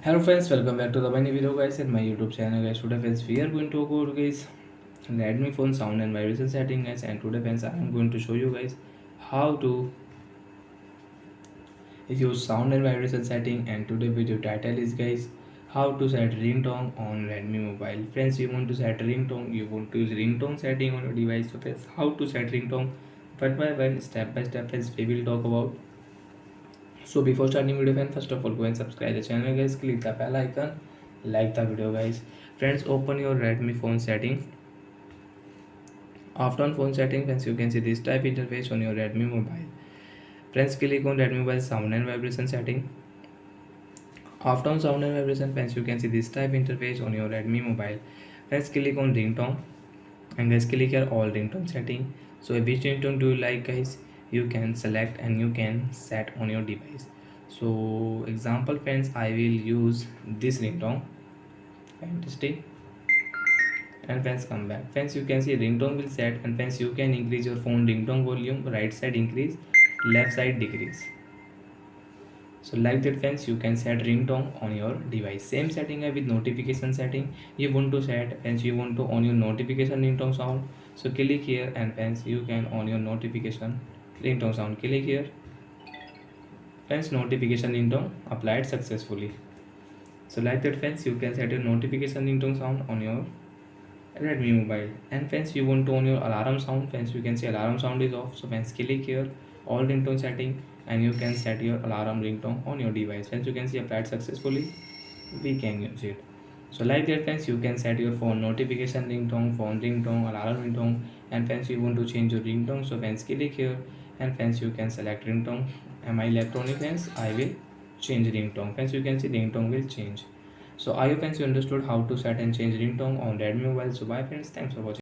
Hello friends, welcome back to the funny video guys in my YouTube channel guys. Today friends we are going to go guys Redmi phone sound and vibration setting guys, and today friends I am going to show you guys how to use sound and vibration setting. And today video title is guys how to set ringtone on Redmi mobile. Friends, you want to set ringtone, you want to use ringtone setting on your device. So friends, how to set ringtone one by one, step by step friends we will talk about. So before starting video friends, first of all go and subscribe the channel guys, click the bell icon, like the video guys. Friends, open your Redmi phone setting. After on phone setting friends, you can see this type interface on your Redmi mobile. Friends, click on Redmi mobile sound and vibration setting. After on sound and vibration friends, you can see this type interface on your Redmi mobile. Friends, click on ringtone and guys click here all ringtone setting. So which ringtone do you like guys, you can select and you can set on your device. So example friends, I will use this ringtone. Fantastic. And friends, come back friends, you can see ringtone will set, and friends you can increase your phone ringtone volume, right side increase, left side decrease. So like that friends, you can set ringtone on your device. Same setting with notification setting. You want to set friends, you want to on your notification ringtone sound, so click here and friends you can on your notification ringtone sound. Click here friends, notification ringtone applied successfully. So like that friends, you can set your notification ringtone sound on your Redmi mobile. And friends, you want to on your alarm sound friends, you can see alarm sound is off. So friends, click here all ringtone setting and you can set your alarm ringtone on your device. Friends, you can see applied successfully, we can use it. So like that friends, you can set your phone notification ringtone, phone ringtone, alarm ringtone. And friends, you want to change your ringtone, so friends click here and friends you can select ringtone. Am I electronic friends, I will change ringtone. Friends, you can see ringtone will change. So I hope friends you understood how to set and change ringtone on Redmi mobile. So bye friends, thanks for watching.